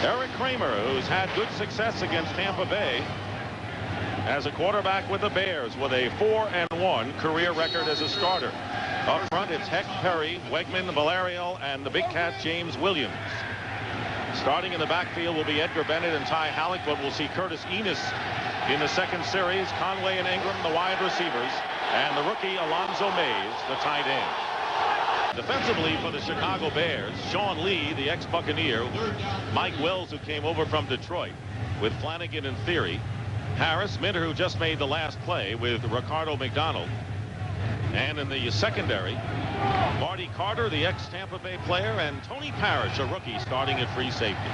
Eric Kramer, who's had good success against Tampa Bay as a quarterback with the Bears, with a 4-1 career record as a starter. Up front, it's Heck, Perry, Wegman, Valerio, and the big cat James Williams. Starting in the backfield will be Edgar Bennett and Ty Halleck, but we'll see Curtis Enis in the second series. Conway and Ingram, the wide receivers, and the rookie Alonzo Mays, the tight end. Defensively for the Chicago Bears, Sean Lee, the ex-Buccaneer, Mike Wells, who came over from Detroit, with Flanagan and Theory, Harris, Minter, who just made the last play, with Ricardo McDonald. And in the secondary, Marty Carter, the ex-Tampa Bay player, and Tony Parrish, a rookie, starting at free safety.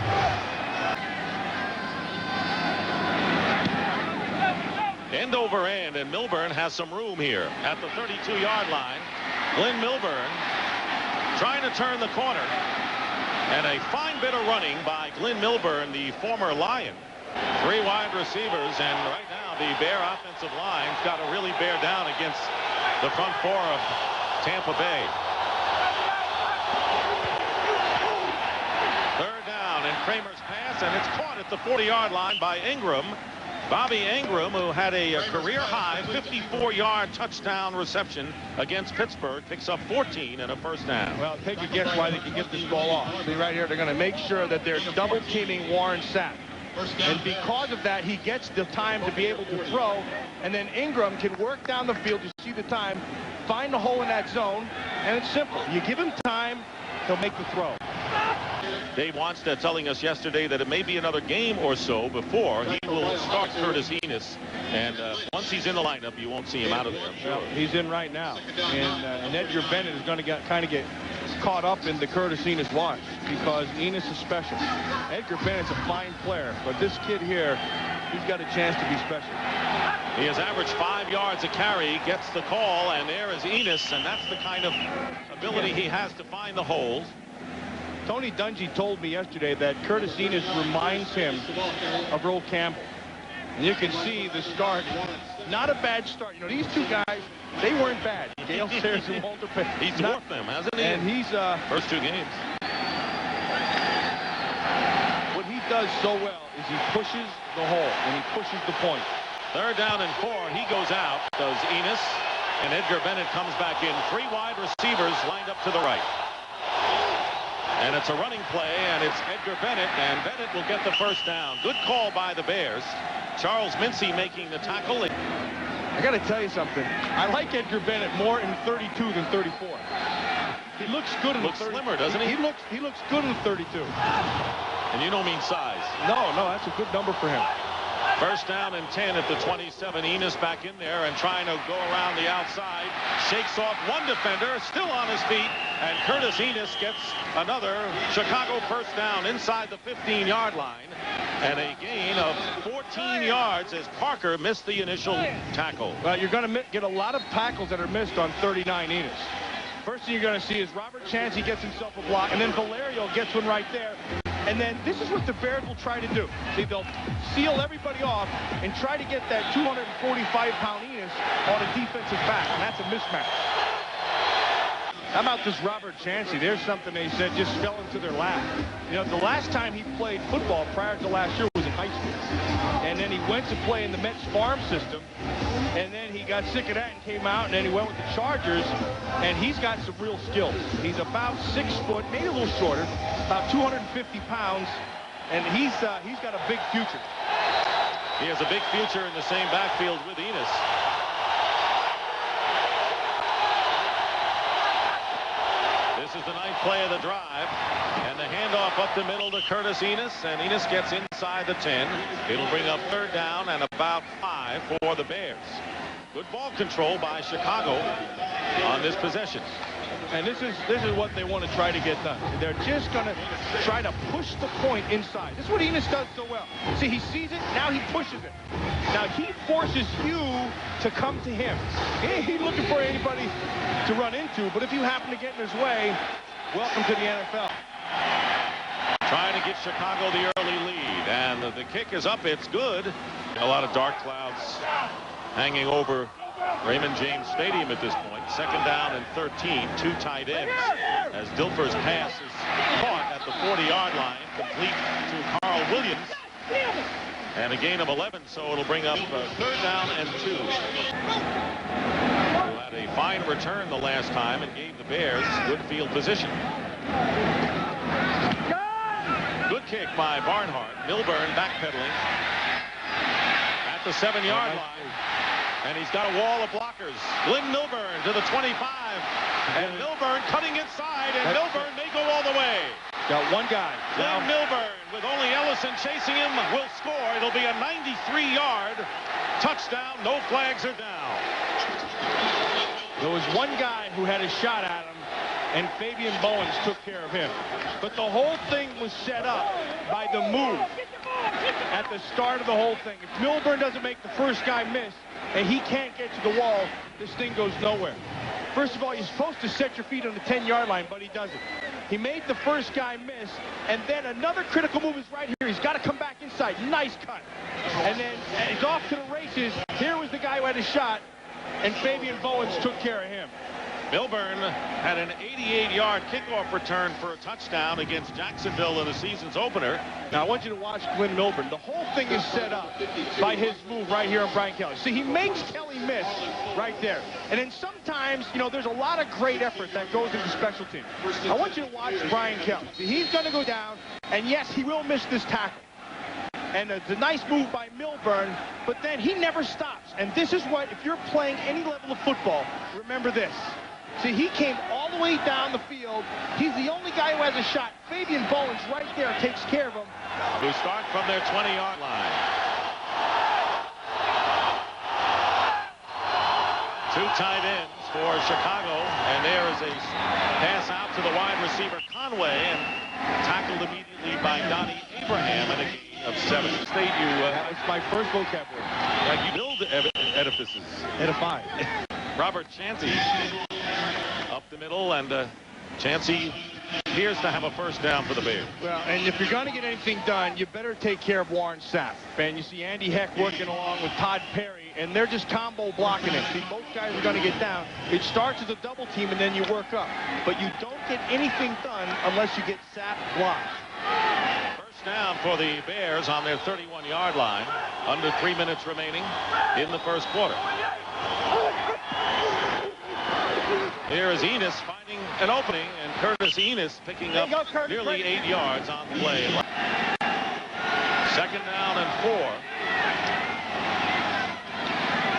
End over end, and Milburn has some room here at the 32-yard line. Glenn Milburn trying to turn the corner, and a fine bit of running by Glenn Milburn, the former Lion. 3 wide receivers, and right now the Bear offensive line's got to really bear down against the front 4 of Tampa Bay. Third down, and Kramer's pass, and it's caught at the 40-yard line by Ingram. Bobby Ingram, who had a career-high 54-yard touchdown reception against Pittsburgh, picks up 14 and a first down. Well, take a guess why they can get this ball off. See right here, they're going to make sure that they're double-teaming Warren Sapp. And because of that, he gets the time to be able to throw, and then Ingram can work down the field. You see the time, find the hole in that zone, and it's simple. You give him time, he'll make the throw. Dave Wanstead telling us yesterday that it may be another game or so before he will start Curtis Enis. And once he's in the lineup, you won't see him out of there, I'm sure. Well, he's in right now. And Edgar Bennett is going to kind of get caught up in the Curtis Enis watch, because Enis is special. Edgar Bennett's a fine player, but this kid here, he's got a chance to be special. He has averaged 5 yards a carry, gets the call, and there is Enis, and that's the kind of ability he has to find the holes. Tony Dungy told me yesterday that Curtis Enis reminds him of Earl Campbell. And you can see the start. Not a bad start. You know, these two guys, they weren't bad. Gale Sayers and Walter Payton. He's dwarfed them, hasn't he? And he's first 2 games. What he does so well is he pushes the hole and he pushes the point. Third down and 4. He goes out, does Enis, and Edgar Bennett comes back in. 3 wide receivers lined up to the right. And it's a running play, and it's Edgar Bennett, and Bennett will get the first down. Good call by the Bears. Charles Mincy making the tackle. I got to tell you something. I like Edgar Bennett more in 32 than 34. He looks good in looks the 30. Slimmer, doesn't he? He looks good in 32. And you don't mean size. No, that's a good number for him. First down and 10 at the 27. Enis back in there and trying to go around the outside. Shakes off one defender, still on his feet, and Curtis Enis gets another Chicago first down inside the 15-yard line, and a gain of 14 yards as Parker missed the initial tackle. Well, you're going to get a lot of tackles that are missed on 39 Enis. First thing you're going to see is Robert Chancey gets himself a block, and then Valerio gets one right there. And then this is what the Bears will try to do. See, they'll seal everybody off and try to get that 245-pound Enis on a defensive back, and that's a mismatch. How about this Robert Chancey? There's something they said just fell into their lap. You know, the last time he played football prior to last year was in high school. And then he went to play in the Mets farm system. And then he got sick of that and came out, and then he went with the Chargers, and he's got some real skills. He's about 6 foot, maybe a little shorter, about 250 pounds, and he's got a big future. He has a big future in the same backfield with Enis. This is the 9th play of the drive, and the handoff up the middle to Curtis Enis, and Enis gets inside the 10. It'll bring up third down and about 5 for the Bears. Good ball control by Chicago on this possession. And this is what they want to try to get done. They're just going to try to push the point inside. This is what Enis does so well. See, he sees it, now he pushes it. Now he forces you to come to him. He ain't looking for anybody to run into, but if you happen to get in his way, welcome to the NFL. Trying to get Chicago the early lead, and the kick is up. It's good. A lot of dark clouds hanging over Raymond James Stadium at this point. Second down and 13, 2 tight ends, as Dilfer's pass is caught at at the 40-yard line, complete to Carl Williams. And a gain of 11, so it'll bring up 3rd down and 2. Who had a fine return the last time and gave the Bears good field position. Good kick by Barnhart. Milburn backpedaling at the 7-yard line. And he's got a wall of blockers. Glenn Milburn to the 25. And Milburn cutting inside, and Milburn may go all the way. Got one guy. Glenn Milburn, with only Ellison chasing him, will score. It'll be a 93-yard touchdown. No flags are down. There was one guy who had a shot at him, and Fabian Bowens took care of him. But the whole thing was set up by the move at the start of the whole thing. If Milburn doesn't make the first guy miss, and he can't get to the wall, this thing goes nowhere. First of all, you're supposed to set your feet on the 10-yard line, but he doesn't. He made the first guy miss, and then another critical move is right here. He's got to come back inside. Nice cut. And then he's off to the races. Here was the guy who had a shot, and Fabian Bowens took care of him. Milburn had an 88-yard kickoff return for a touchdown against Jacksonville in the season's opener. Now, I want you to watch Glenn Milburn. The whole thing is set up by his move right here on Brian Kelly. See, he makes Kelly miss right there. And then sometimes, you know, there's a lot of great effort that goes into special teams. I want you to watch Brian Kelly. See, he's going to go down, and yes, he will miss this tackle. And it's a nice move by Milburn, but then he never stops. And this is what, if you're playing any level of football, remember this. See, he came all the way down the field. He's the only guy who has a shot. Fabian Bowens right there takes care of him. Who start from their 20-yard line. 2 tight ends for Chicago, and there is a pass out to the wide receiver Conway, and tackled immediately by Donnie Abraham, and a gain of 7. State, It's my first vocabulary. Like you build edifices. Edify. Robert Chancey up the middle, and Chancey appears to have a first down for the Bears. Well, and if you're going to get anything done, you better take care of Warren Sapp. And you see Andy Heck working along with Todd Perry, and they're just combo blocking it. See, both guys are going to get down. It starts as a double team, and then you work up. But you don't get anything done unless you get Sapp blocked. First down for the Bears on their 31-yard line. Under 3 minutes remaining in the first quarter. Here is Enos finding an opening, and Curtis Enos picking up nearly 8 yards on the play. 2nd down and 4.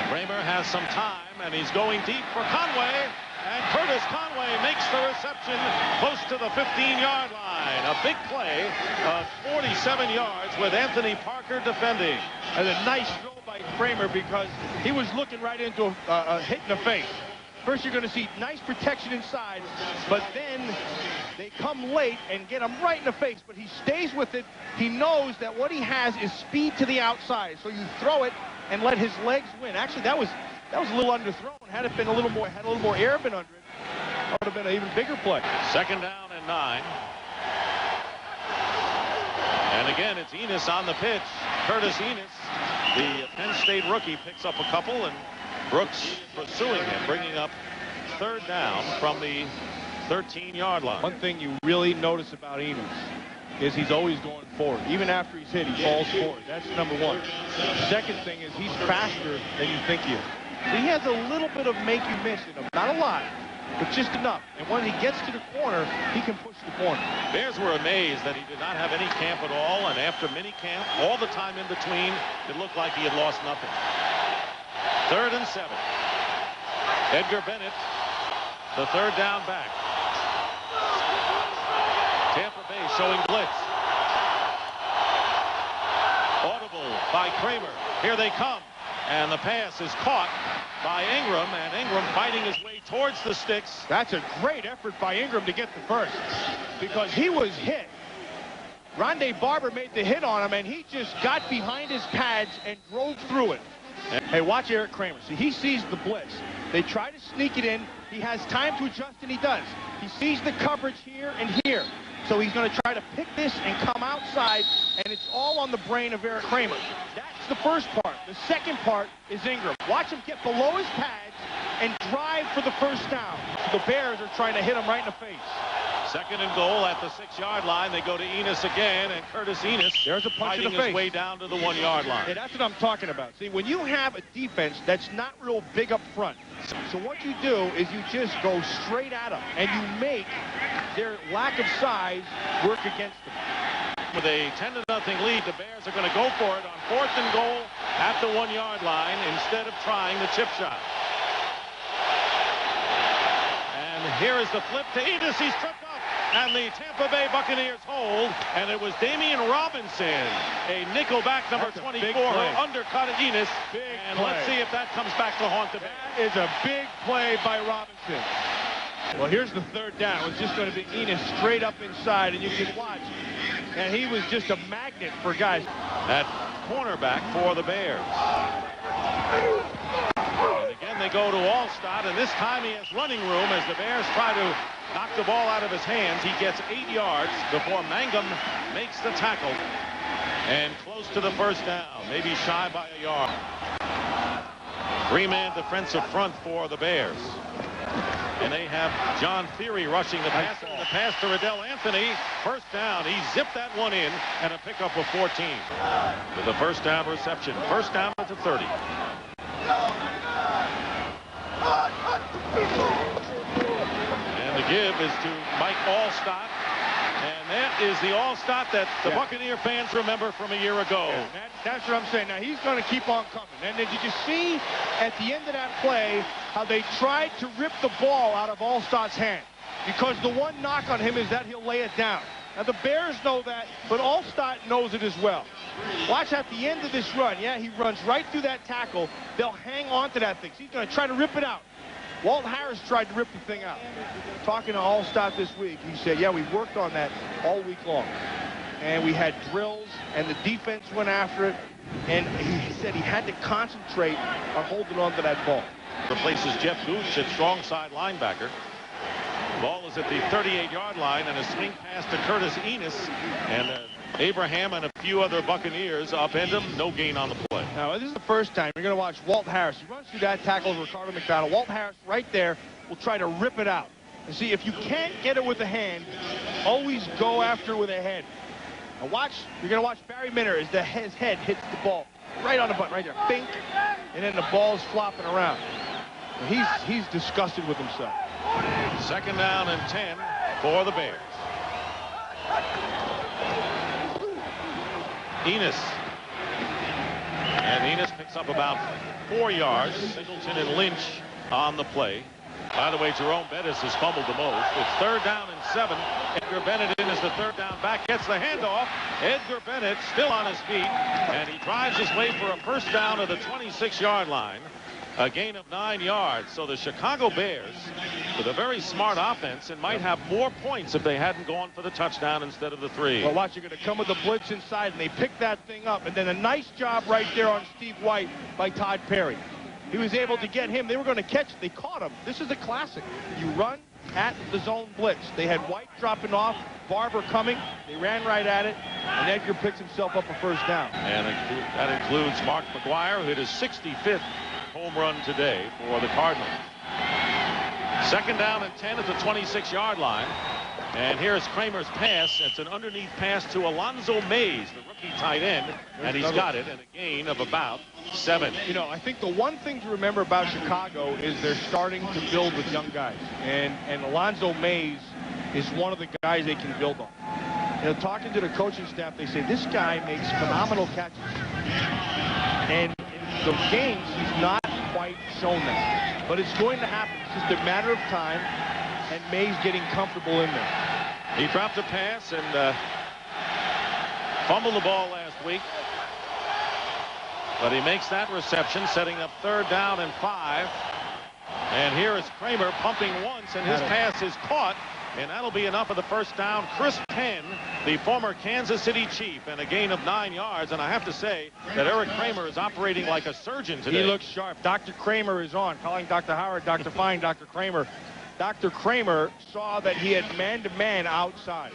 Kramer has some time, and he's going deep for Conway, and Curtis Conway makes the reception close to the 15-yard line. A big play of 47 yards with Anthony Parker defending. And a nice throw by Kramer, because he was looking right into a hit in the face. First, you're going to see nice protection inside, but then they come late and get him right in the face. But he stays with it. He knows that what he has is speed to the outside. So you throw it and let his legs win. Actually, that was a little underthrown. Had it been a little more, had a little more air been under it, that would have been an even bigger play. 2nd down and 9. And again, it's Enos on the pitch. Curtis Enos, the Penn State rookie, picks up a couple, and Brooks pursuing him, bringing up 3rd down from the 13-yard line. One thing you really notice about Enos is he's always going forward. Even after he's hit, he falls forward. That's number one. Second thing is he's faster than you think he is. He has a little bit of make you miss in him. Not a lot, but just enough. And when he gets to the corner, he can push the corner. Bears were amazed that he did not have any camp at all, and after mini camp, all the time in between, it looked like he had lost nothing. 3rd and 7. Edgar Bennett, the 3rd down back. Tampa Bay showing blitz. Audible by Kramer. Here they come. And the pass is caught by Ingram, and Ingram fighting his way towards the sticks. That's a great effort by Ingram to get the first, because he was hit. Rondé Barber made the hit on him, and he just got behind his pads and drove through it. Hey, watch Eric Kramer. See, he sees the blitz. They try to sneak it in. He has time to adjust, and he does. He sees the coverage here and here. So he's going to try to pick this and come outside, and it's all on the brain of Eric Kramer. That's the first part. The second part is Ingram. Watch him get below his pads and drive for the first down. So the Bears are trying to hit him right in the face. Second and goal at the 6-yard line. They go to Enos again, and Curtis Enos there's a punch in the fighting face. his way down to the 1-yard line. Yeah, that's what I'm talking about. See, when you have a defense that's not real big up front, so what you do is you just go straight at them, and you make their lack of size work against them. With a 10-0 lead, the Bears are going to go for it on 4th and goal at the 1-yard line instead of trying the chip shot. And here is the flip to Enos. He's tripped up, and the Tampa Bay Buccaneers hold, and it was Damian Robinson, a nickelback number 24, who undercut Enos. And let's see if that comes back to haunt the Bears. That is a big play by Robinson. Well, here's the 3rd down. It's just going to be Enos straight up inside, and you can watch. And he was just a magnet for guys. At cornerback for the Bears. And again, they go to Allstott, and this time he has running room as the Bears try to knock the ball out of his hands. He gets 8 yards before Mangum makes the tackle. And close to the 1st down, maybe shy by a yard. 3-man defensive front for the Bears. And they have John Theory rushing the pass. And the pass to Riddell Anthony. 1st down. He zipped that one in, and a pickup of 14. With a 1st down reception. 1st down at the 30. And the give is to Mike Allstott. And that is the Allstott that the Buccaneer fans remember from a year ago. Yeah, that's what I'm saying. Now, he's going to keep on coming. And did you see at the end of that play how they tried to rip the ball out of Allstott's hand? Because the one knock on him is that he'll lay it down. Now, the Bears know that, but Allstott knows it as well. Watch at the end of this run. Yeah, he runs right through that tackle. They'll hang on to that thing. So he's going to try to rip it out. Walt Harris tried to rip the thing out. Talking to Allstott this week, he said, yeah, we worked on that all week long. And we had drills, and the defense went after it. And he said he had to concentrate on holding on to that ball. Replaces Jeff Gooch at strong side linebacker. Ball is at the 38-yard line, and a swing pass to Curtis Enos. And Abraham and a few other Buccaneers upend him. No gain on the play. Now, this is the first time you're going to watch Walt Harris. He runs through that tackle of Ricardo McDonald. Walt Harris right there will try to rip it out. And see, if you can't get it with a hand, always go after it with a head. Now watch, you're going to watch Barry Minner as his head hits the ball right on the button, right there. Bink. And then the ball's flopping around. And he's disgusted with himself. 2nd down and 10 for the Bears. Enos. And Enos picks up about 4 yards. Singleton and Lynch on the play. By the way, Jerome Bettis has fumbled the most. It's 3rd down and 7. Edgar Bennett in as the 3rd down back. Gets the handoff. Edgar Bennett still on his feet. And he drives his way for a 1st down at the 26-yard line. A gain of 9 yards. So the Chicago Bears, with a very smart offense, and might have more points if they hadn't gone for the touchdown instead of the 3. Well, watch, you're going to come with the blitz inside, and they pick that thing up. And then a nice job right there on Steve White by Todd Perry. He was able to get him. They were going to catch it. They caught him. This is a classic. You run at the zone blitz. They had White dropping off, Barber coming. They ran right at it, and Edgar picks himself up a 1st down. And that includes Mark McGuire, who hit his 65th home run today for the Cardinals. 2nd down and 10 at the 26-yard line. And here's Kramer's pass. It's an underneath pass to Alonzo Mays, the rookie tight end. And he's got it, and a gain of about 7. You know, I think the one thing to remember about Chicago is they're starting to build with young guys. And Alonzo Mays is one of the guys they can build on. You know, talking to the coaching staff, they say this guy makes phenomenal catches. And in the games, he's not quite shown that. But it's going to happen. It's just a matter of time, and Mays getting comfortable in there. He dropped a pass and fumbled the ball last week. But he makes that reception, setting up 3rd down and 5. And here is Kramer pumping once, and his pass is caught. And that'll be enough of the 1st down. Chris Penn, the former Kansas City Chief, and a gain of 9 yards. And I have to say that Eric Kramer is operating like a surgeon today. He looks sharp. Dr. Kramer is on, calling Dr. Howard, Dr. Fine, Dr. Kramer. Dr. Kramer saw that he had man-to-man outside,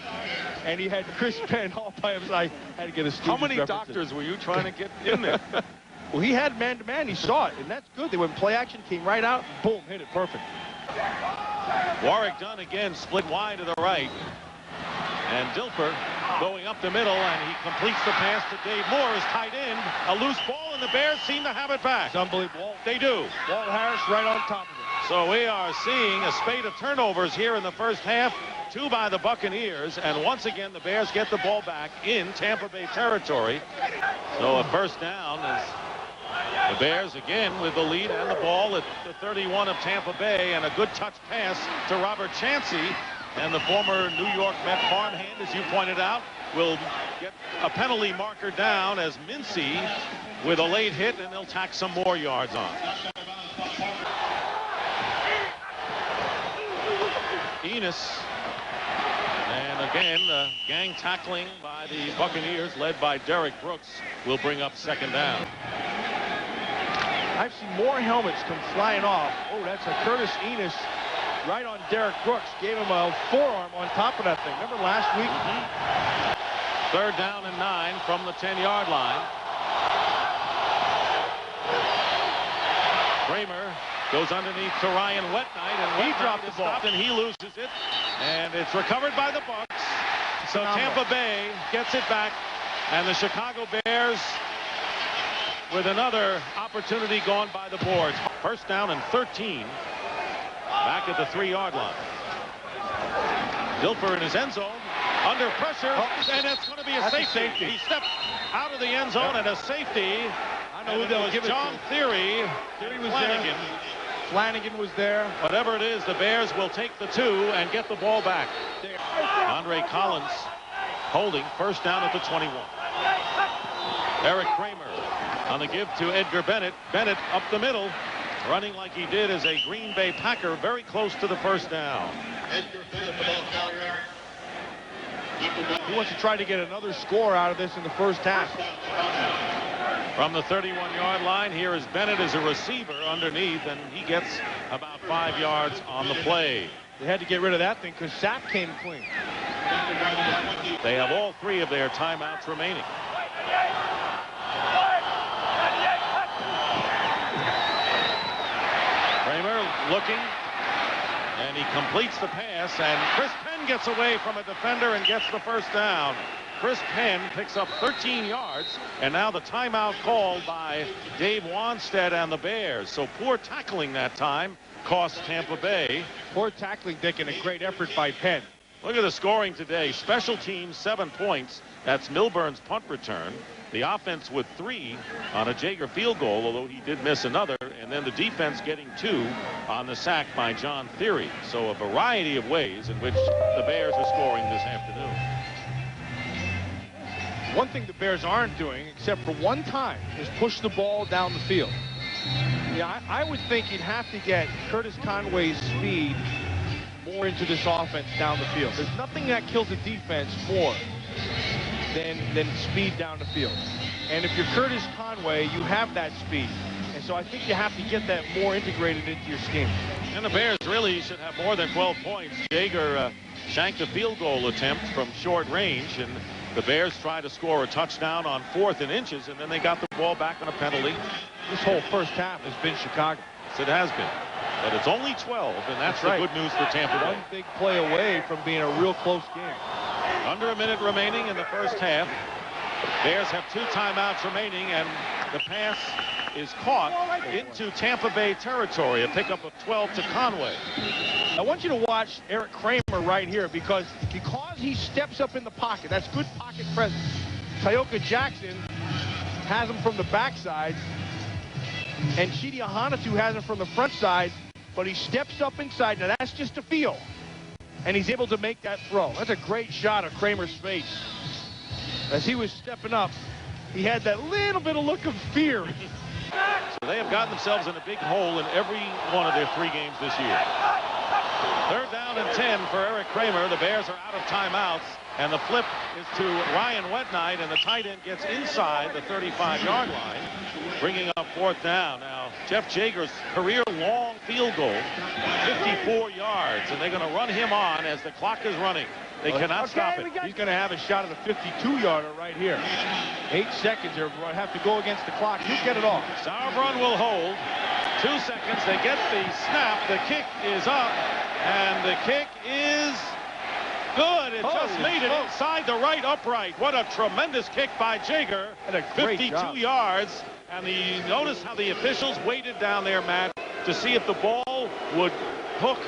and he had Chris Penn all by himself. I had to get a student. How many doctors were you trying to get in there? Well, he had man-to-man. He saw it, and that's good. They went play action, came right out, boom, hit it perfect. Warwick Dunn again split wide to the right. And Dilfer going up the middle, and he completes the pass to Dave Moore, his tight end. A loose ball, and the Bears seem to have it back. It's unbelievable. They do. Walt Harris right on top of it. So we are seeing a spate of turnovers here in the first half. 2 by the Buccaneers, and once again the Bears get the ball back in Tampa Bay territory. So a first down as the Bears again with the lead and the ball at the 31 of Tampa Bay, and a good touch pass to Robert Chansey. And the former New York Met farmhand, as you pointed out, will get a penalty marker down as Mincy with a late hit, and they'll tack some more yards on. Enos. And again, gang tackling by the Buccaneers, led by Derek Brooks, will bring up second down. I've seen more helmets come flying off. Oh, that's a Curtis Enos right on Derek Brooks. Gave him a forearm on top of that thing. Remember last week? Third down and 9 from the 10-yard line. Kramer goes underneath to Ryan Wetnight, and he dropped the ball, and he loses it. And it's recovered by the Bucs. So Tampa Bay gets it back, and the Chicago Bears with another opportunity gone by the boards. First down and 13 back at the 3-yard line. Dilfer in his end zone under pressure, and that's going to be a safety. He stepped out of the end zone, and a safety. I know who they'll give it to. John Theory. Theory was Flanagan. there. Flanagan was there. Whatever it is, the Bears will take the 2 and get the ball back. Andre Collins holding, first down at the 21. Eric Kramer on the give to Edgar Bennett. Bennett up the middle, running like he did as a Green Bay Packer, very close to the first down. He wants to try to get another score out of this in the first half. From the 31-yard line, here is Bennett as a receiver underneath, and he gets about 5 yards on the play. They had to get rid of that thing because Sapp came clean. They have all 3 of their timeouts remaining. Kramer looking, and he completes the pass, and Chris Penn gets away from a defender and gets the first down. Chris Penn picks up 13 yards, and now the timeout called by Dave Wanstead and the Bears. So poor tackling that time cost Tampa Bay. Poor tackling, Dick, and a great effort by Penn. Look at the scoring today. Special teams, 7 points. That's Milburn's punt return. The offense with 3 on a Jaeger field goal, although he did miss another. And then the defense getting 2 on the sack by John Theory. So a variety of ways in which the Bears are scoring this afternoon. One thing the Bears aren't doing, except for one time, is push the ball down the field. Yeah, I would think you'd have to get Curtis Conway's speed more into this offense down the field. There's nothing that kills a defense more than speed down the field. And if you're Curtis Conway, you have that speed. And so I think you have to get that more integrated into your scheme. And the Bears really should have more than 12 points. Jaeger shanked a field goal attempt from short range, and the Bears tried to score a touchdown on 4th and inches, and then they got the ball back on a penalty. This whole first half has been Chicago. Yes, it has been. But it's only 12, and that's the good news for Tampa Bay. One big play away from being a real close game. Under a minute remaining in the first half. Bears have 2 timeouts remaining, and the pass is caught into Tampa Bay territory. A pickup of 12 to Conway. I want you to watch Eric Kramer right here because he steps up in the pocket. That's good pocket presence. Tyoka Jackson has him from the backside, and Chidi Ahanatu has him from the front side, but he steps up inside. Now that's just a feel, and he's able to make that throw. That's a great shot of Kramer's face. As he was stepping up, he had that little bit of look of fear. So they have gotten themselves in a big hole in every one of their 3 games this year. Third down and 10 for Eric Kramer. The Bears are out of timeouts, and the flip is to Ryan Wetnight, and the tight end gets inside the 35-yard line, bringing up 4th down. Now, Jeff Jaeger's career-long field goal, 54 yards, and they're going to run him on as the clock is running. They cannot stop it. He's going to have a shot at a 52-yarder right here. 8 seconds here. Have to go against the clock. He'll get it off. Sauerbrunn will hold. 2 seconds. They get the snap. The kick is up, And the kick is good. It just made it inside the right upright. What a tremendous kick by Jaeger. And a great 52 job. yards. And notice how the officials waited down there, Matt, to see if the ball would hook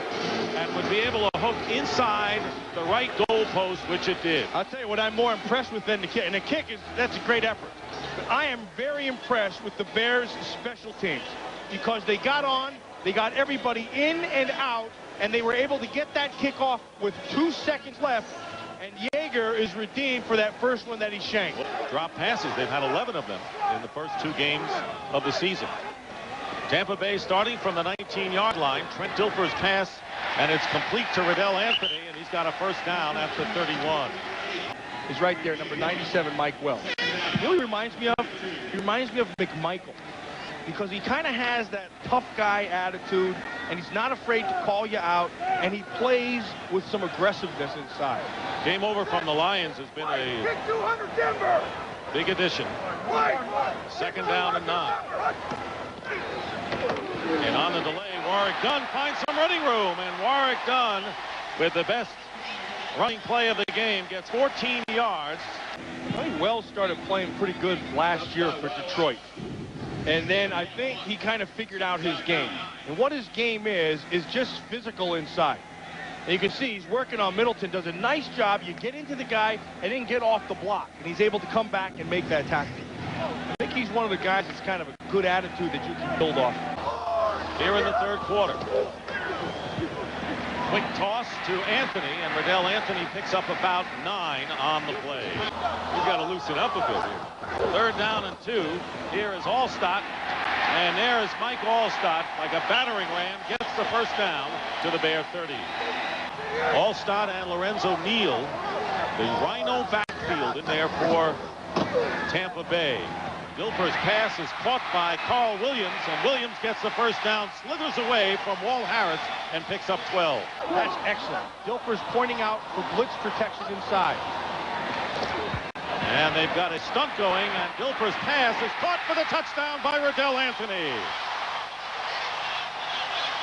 and would be able to hook inside the right goal post, which it did. I'll tell you what I'm more impressed with than the kick. And the kick that's a great effort. But I am very impressed with the Bears' special teams because they got on, they got everybody in and out, and they were able to get that kick off with 2 seconds left. And Jaeger is redeemed for that first one that he shanked. Drop passes. They've had 11 of them in the first 2 games of the season. Tampa Bay starting from the 19-yard line. Trent Dilfer's pass, and it's complete to Riddell Anthony, and he's got a first down after 31. He's right there, number 97, Mike Wells. You know what he reminds me of? He reminds me of McMichael. Because he kind of has that tough guy attitude, and he's not afraid to call you out, and he plays with some aggressiveness inside. Game over from the Lions has been a big addition. Second down and 9. And on the delay, Warrick Dunn finds some running room, and Warrick Dunn, with the best running play of the game, gets 14 yards. I think Wells started playing pretty good last year for Detroit. And then I think he kind of figured out his game. And what his game is just physical inside. And you can see he's working on Middleton, does a nice job. You get into the guy and then get off the block. And he's able to come back and make that tackle. I think he's one of the guys that's kind of a good attitude that you can build off. Here in the third quarter. Quick toss to Anthony, and Riddell Anthony picks up about 9 on the play. He's got to loosen up a bit here. Third down and 2. Here is Allstott, and there is Mike Allstott, like a battering ram, gets the first down to the Bear 30. Allstott and Lorenzo Neal, the Rhino backfield in there for Tampa Bay. Dilfer's pass is caught by Carl Williams, and Williams gets the first down, slithers away from Walt Harris, and picks up 12. That's excellent. Dilfer's pointing out for blitz protection inside. And they've got a stunt going, and Dilfer's pass is caught for the touchdown by Riddell Anthony.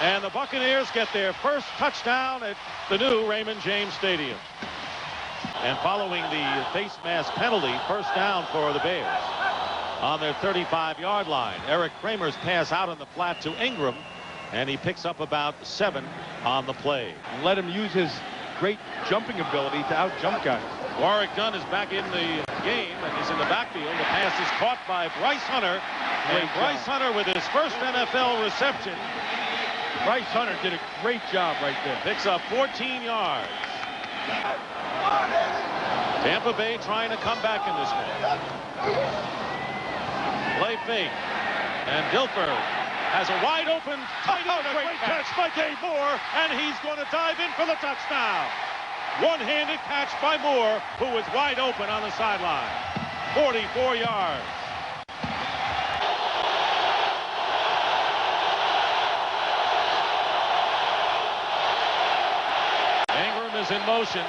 And the Buccaneers get their first touchdown at the new Raymond James Stadium. And following the face mask penalty, first down for the Bears. On their 35-yard line, Eric Kramer's pass out in the flat to Ingram, and he picks up about 7 on the play. And let him use his great jumping ability to out-jump guys. Warrick Dunn is back in the game, and he's in the backfield. The pass is caught by Bryce Hunter, and Bryce Hunter with his first NFL reception. Bryce Hunter did a great job right there. Picks up 14 yards. Tampa Bay trying to come back in this one. Play fake, and Dilfer has a wide open tight end. Great catch by Dave Moore, and he's going to dive in for the touchdown. One-handed catch by Moore, who was wide open on the sideline. 44 yards. Ingram is in motion.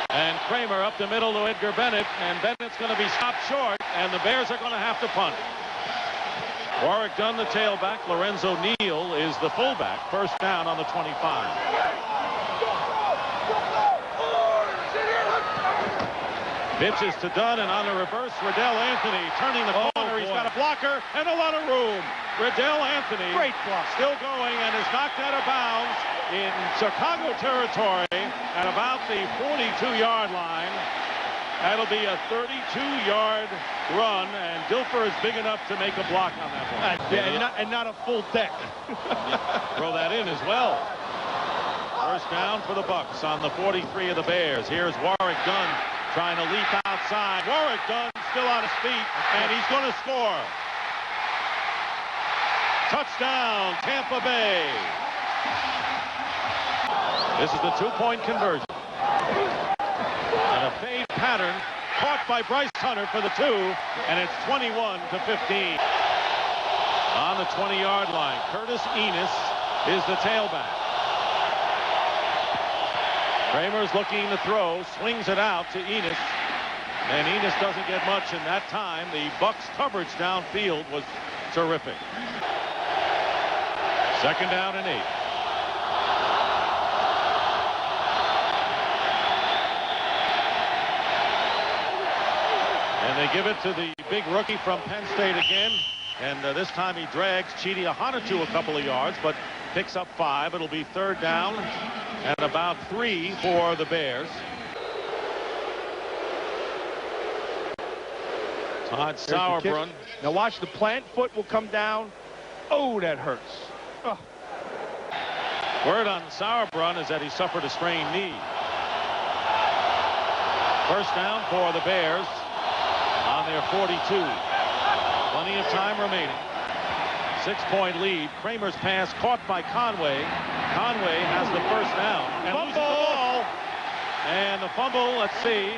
And Kramer up the middle to Edgar Bennett, and Bennett's going to be stopped short, and the Bears are going to have to punt. Warrick Dunn, the tailback. Lorenzo Neal is the fullback. First down on the 25. Pitches to Dunn, and on the reverse, Riddell Anthony turning the corner. He's got a blocker and a lot of room. Riddell Anthony, great block, still going, and is knocked out of bounds in Chicago territory at about the 42-yard line. That'll be a 32-yard run, and Dilfer is big enough to make a block on that one. And not a full deck. Throw that in as well. First down for the Bucs on the 43 of the Bears. Here's Warrick Dunn trying to leap outside. Warrick Dunn still on his feet, and he's going to score. Touchdown, Tampa Bay. This is the two-point conversion. And a fade pattern caught by Bryce Hunter for the 2, and it's 21-15. On the 20-yard line, Curtis Enis is the tailback. Kramer's looking to throw, swings it out to Enis, and Enis doesn't get much in that time. The Bucs coverage downfield was terrific. Second down and 8. And they give it to the big rookie from Penn State again. And this time he drags Chidi Ahanotu a couple of yards, but picks up 5. It'll be 3rd down and about 3 for the Bears. Todd Sauerbrunn. Now watch, the plant foot will come down. Oh, that hurts. Oh. Word on Sauerbrunn is that he suffered a sprained knee. First down for the Bears on their 42. Plenty of time remaining. 6-point lead. Kramer's pass caught by Conway. Conway has the first down. And loses the ball. And the fumble, let's see.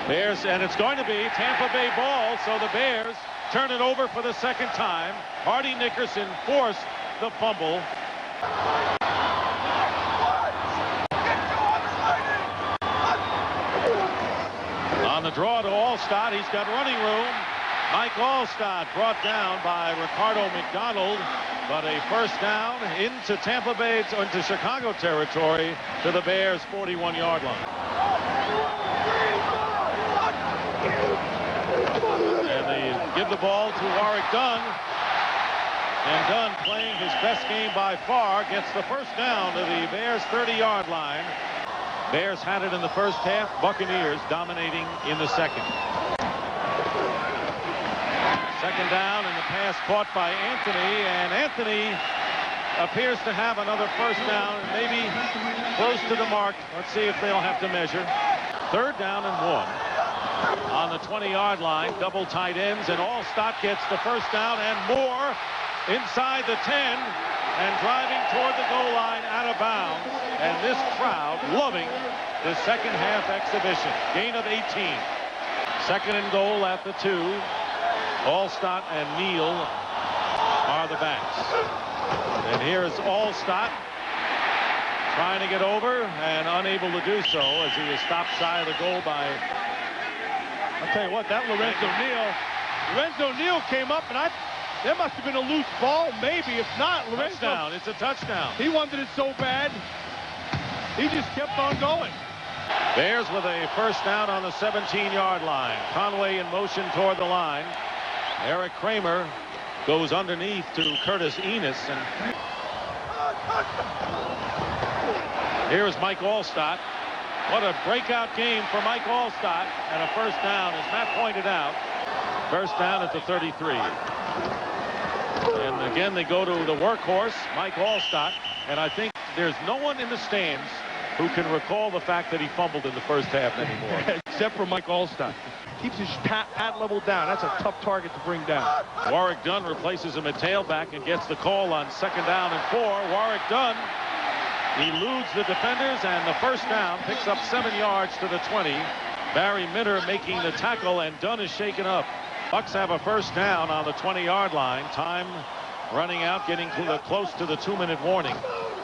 Bears, and it's going to be Tampa Bay ball, so the Bears turn it over for the second time. Hardy Nickerson forced the fumble. On the draw to Allstott, he's got running room. Mike Allstott brought down by Ricardo McDonald, but a first down into Tampa Bay, into Chicago territory, to the Bears' 41-yard line. And they give the ball to Warwick Dunn. And Dunn, playing his best game by far, gets the first down to the Bears' 30-yard line. Bears had it in the first half. Buccaneers dominating in the second. Second down, and the pass caught by Anthony. And Anthony appears to have another first down, maybe close to the mark. Let's see if they'll have to measure. 3rd down and 1. On the 20-yard line, double tight ends, and Allstott gets the first down and more inside the 10 and driving toward the goal line out of bounds. And this crowd loving the second half exhibition. Gain of 18. 2nd and goal at the 2. Allstott and Neal are the backs. And here is Allstott trying to get over and unable to do so as he is stopped shy of the goal by... I'll tell you what, that Lorenzo Neal came up, and there must have been a loose ball, maybe. If not, Lorenzo... Touchdown. It's a touchdown. He wanted it so bad, he just kept on going. Bears with a first down on the 17-yard line. Conway in motion toward the line. Eric Kramer goes underneath to Curtis Enos. And here's Mike Allstott. What a breakout game for Mike Allstott, and a first down, as Matt pointed out. First down at the 33. And again, they go to the workhorse, Mike Allstott, and I think there's no one in the stands who can recall the fact that he fumbled in the first half anymore. Except for Mike Allstott. Keeps his pad level down. That's a tough target to bring down. Warwick Dunn replaces him at tailback and gets the call on 2nd down and 4. Warwick Dunn eludes the defenders, and the first down, picks up 7 yards to the 20. Barry Minter making the tackle, and Dunn is shaken up. Bucs have a first down on the 20-yard line. Time running out, getting close to the 2-minute warning.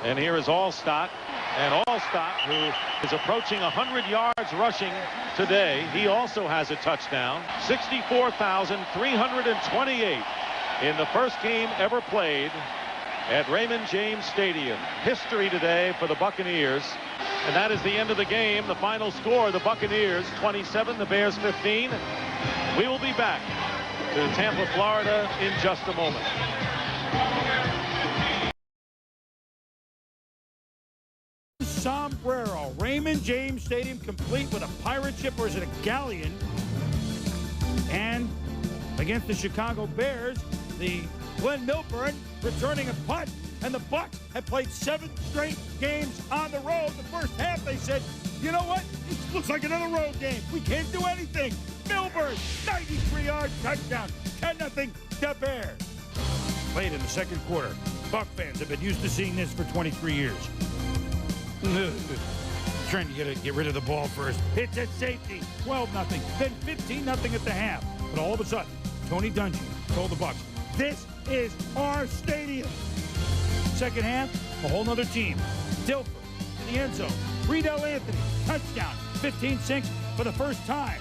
And here is Allstott. And Allstott, who is approaching 100 yards rushing today, he also has a touchdown. 64,328 in the first game ever played at Raymond James Stadium. History today for the Buccaneers. And that is the end of the game. The final score, the Buccaneers 27, the Bears 15. We will be back to Tampa, Florida in just a moment. Sombrero, Raymond James Stadium, complete with a pirate ship, or is it a galleon? And against the Chicago Bears, the Glenn Milburn returning a punt, and the Bucs have played 7 straight games on the road. The first half, they said, you know what? It looks like another road game. We can't do anything. Milburn, 93-yard touchdown, 10-0 the Bears. Played in the second quarter. Buc fans have been used to seeing this for 23 years. Trying to get rid of the ball first. It's at safety, 12-0, then 15-0 at the half. But all of a sudden, Tony Dungy told the Bucs, this is our stadium. Second half, a whole nother team. Dilfer in the end zone. Riedel Anthony, touchdown, 15-6 for the first time.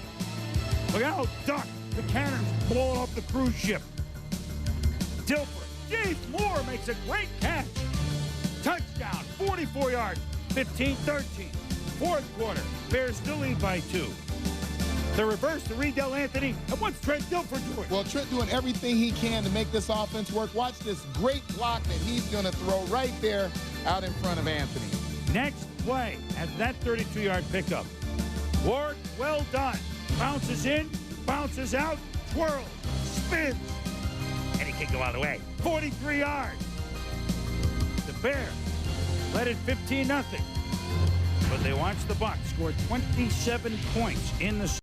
Look out, duck, the cannons blowing off the cruise ship. Dilfer, James Moore makes a great catch. Touchdown, 44 yards. 15-13. Fourth quarter, Bears still lead by 2. The reverse to Riedel Anthony, and what's Trent Dilfer doing? Well, Trent doing everything he can to make this offense work. Watch this great block that he's going to throw right there out in front of Anthony. Next play at that 32-yard pickup. Ward, well done. Bounces in, bounces out, twirls, spins, and he can go all the way. 43 yards. The Bears led it 15-0. But they watched the Bucs score 27 points in the